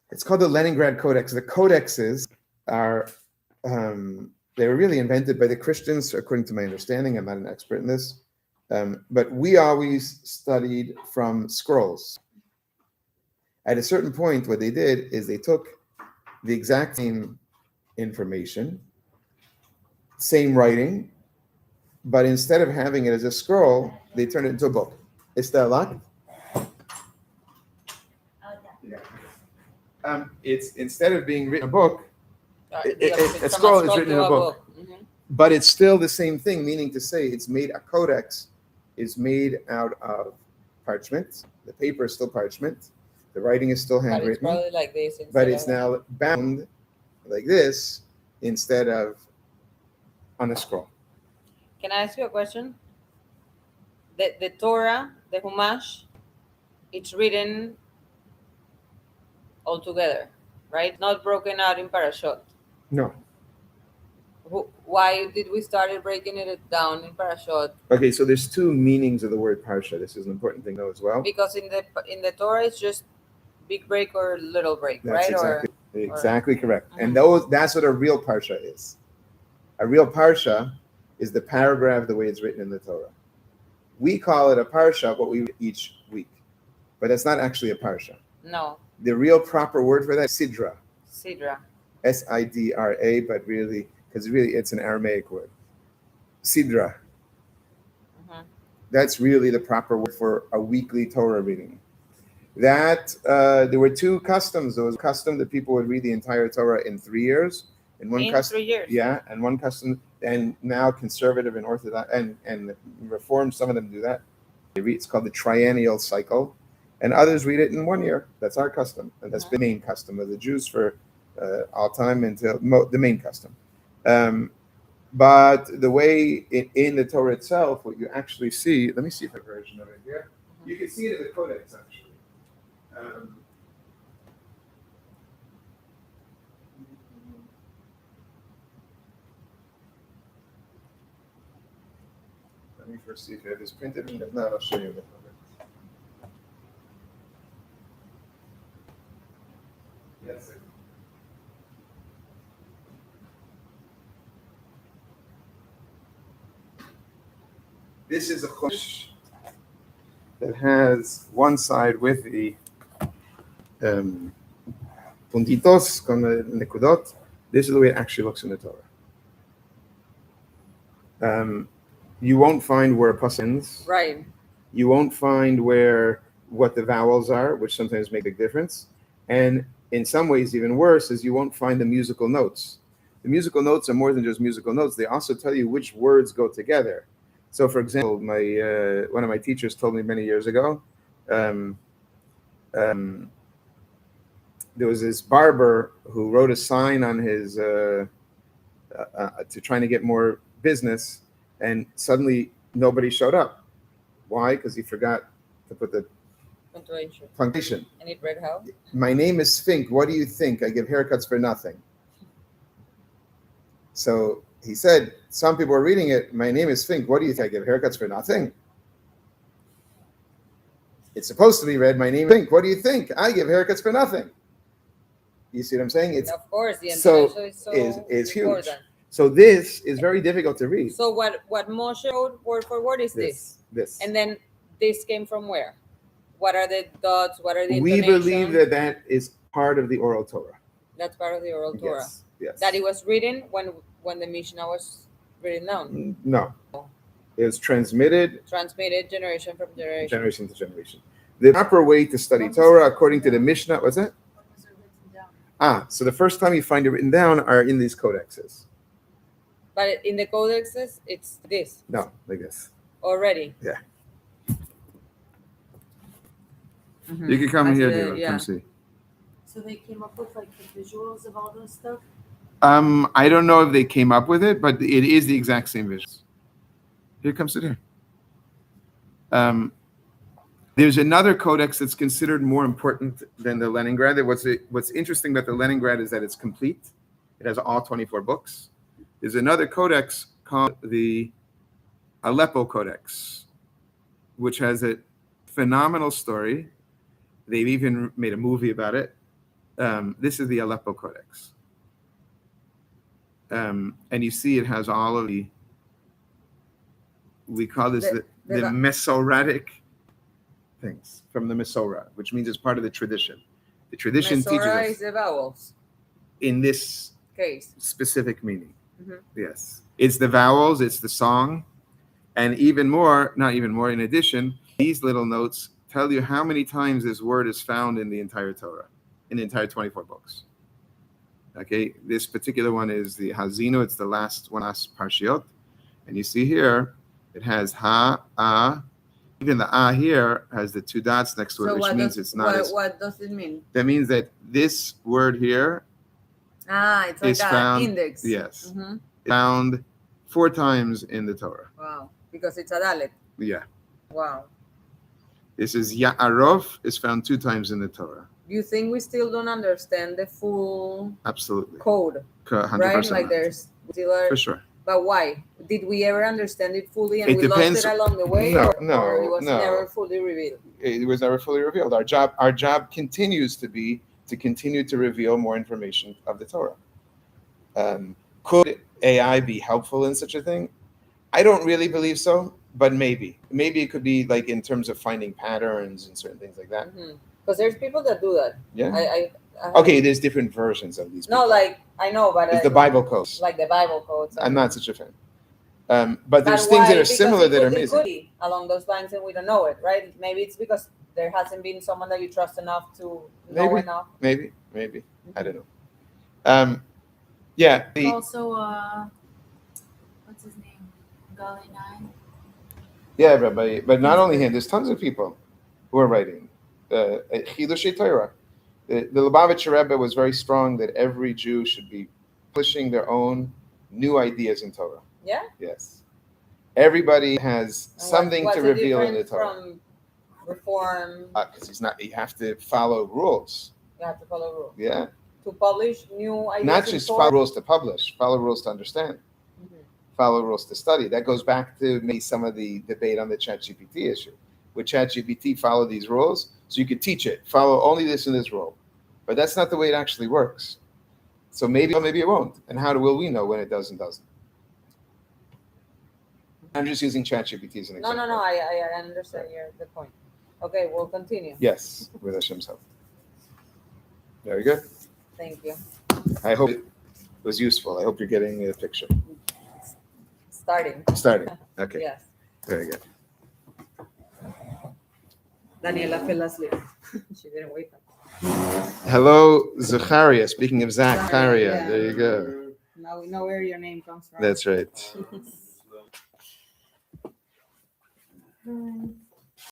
It's called the Leningrad Codex. The codexes are they were really invented by the Christians, according to my understanding. I'm not an expert in this, but we always studied from scrolls. At a certain point, what they did is they took the exact same information, same writing, but instead of having it as a scroll, they turned it into a book. Está locked? It's instead of being written in a book, a scroll is written in a book. But it's still the same thing, meaning to say it's made, a codex is made out of parchment. The paper is still parchment. The writing is still handwritten. But it's probably like this. But it's now bound like this instead of on a scroll. Can I ask you a question? The Torah, the Humash, it's written all together, right? Not broken out in parashot. No. Why did we start breaking it down in parashot? Okay, so there's two meanings of the word parsha. This is an important thing though as well. Because in the Torah it's just big break or little break, That's right? Exactly correct. And that's what a real parsha is. A real parsha is the paragraph the way it's written in the Torah. We call it a parsha, what we read each week. But that's not actually a parsha. No. The real proper word for that is sidra. Sidra. Sidra, but really, because really it's an Aramaic word. Sidra. That's really the proper word for a weekly Torah reading. That there were two customs. There was a custom that people would read the entire Torah in 3 years. And one custom, 3 years. Yeah, and one custom, and now conservative and Orthodox and Reform, some of them do that. They read, it's called the triennial cycle, and others read it in 1 year. That's our custom, and that's the main custom of the Jews for all time until the main custom. But the way in the Torah itself, what you actually see, let me see if I have a version of it here. You can see it in the Codex, actually. Let me first see if I have this printed. No, I'll show you the Codex. Yes. This is a chush that has one side with the puntitos con the nekudot. This is the way it actually looks in the Torah. You won't find where a pasuk ends. Right. You won't find what the vowels are, which sometimes make a big difference. And in some ways, even worse, is you won't find the musical notes. The musical notes are more than just musical notes. They also tell you which words go together. So, for example, one of my teachers told me many years ago, there was this barber who wrote a sign on his to trying to get more business, and suddenly nobody showed up. Why? Because he forgot to put the punctuation. And it read how? My name is Fink. What do you think? I give haircuts for nothing. So he said, some people are reading it. My name is Fink. What do you think? I give haircuts for nothing. It's supposed to be read, my name is Fink. What do you think? I give haircuts for nothing. You see what I'm saying? It's, of course, the intonation is huge. Important. So this is very difficult to read. So what Moshe wrote word for word is this. And then this came from where? What are the dots? What are the intonations? We believe that is part of the oral Torah. That's part of the oral Torah. Yes. That it was written when the Mishnah was written down. No. It was transmitted generation from generation. Generation to generation. The proper way to study Torah, according to the Mishnah, what's that? So the first time you find it written down are in these codexes. But in the codexes, it's this. No, like this. Already. Yeah. You can come here, David. Come see. So they came up with like the visuals of all those stuff? I don't know if they came up with it, but it is the exact same visuals. Here, come sit here. There's another codex that's considered more important than the Leningrad. What's interesting about the Leningrad is that it's complete. It has all 24 books. There's another codex called the Aleppo Codex, which has a phenomenal story. They've even made a movie about it. This is the Aleppo Codex. And you see it has all of we call this the Masoretic things from the Masorah, which means it's part of the tradition. The tradition teaches us. Is the vowels. In this case. Specific meaning. Yes. It's the vowels, it's the song, and not even more, in addition, these little notes tell you how many times this word is found in the entire Torah, in the entire 24 books. Okay, this particular one is the Hazinu, it's the last Parshiot, and you see here, it has Ha, Ah, even the Ah here has the two dots next to it, which means it's not. What does it mean? That means that this word here it's like found, an index. Yes. Found 4 times in the Torah. Wow. Because it's a Dalet. Yeah. Wow. This is Ya'arov is found 2 times in the Torah. Do you think we still don't understand the full Absolutely code? 100%. Right? Like there's still for sure. But why? Did we ever understand it fully and It we depends- lost it along the way? No, or it was no. never fully revealed? It was never fully revealed. Our job continues to be to continue to reveal more information of the Torah. Could AI be helpful in such a thing? I don't really believe so, but maybe it could be like in terms of finding patterns and certain things like that. Because there's people that do that. Yeah. I Okay, there's different versions of these. No, people. like I know, but It's the Bible codes. like the Bible codes. I'm not such a fan. But there's But things that why? are Because similar that are it amazing. could be along those lines, and we don't know it, right? Maybe it's because there hasn't been someone that you trust enough to know enough. Maybe. I don't know. Yeah. Also, what's his name? Gully 9. Yeah, Rabbi. But not only him. There's tons of people who are writing. Chidushei Torah. The Lubavitcher Rebbe was very strong that every Jew should be pushing their own new ideas in Torah. Yeah. Yes. Everybody has something what's to reveal in the difference Torah. from reform? Because he's not. You have to follow rules. You have to follow rules. Yeah. To publish new ideas. Not just follow rules to publish. Follow rules to understand. Follow rules to study. That goes back to maybe some of the debate on the ChatGPT issue. Would ChatGPT follow these rules? So you could teach it. Follow only this and this rule. But that's not the way it actually works. So maybe it won't. And how will we know when it does and doesn't? I'm just using ChatGPT as an example. No. I understand the point. Okay, we'll continue. Yes, with Hashem's help. Very good. Thank you. I hope it was useful. I hope you're getting a picture. Starting. Okay. Yes. Very good. Daniela fell asleep. She didn't wake up. Hello, Zacharia. Speaking of Zacharia, Yeah. there you go. Now we know where your name comes from. That's right.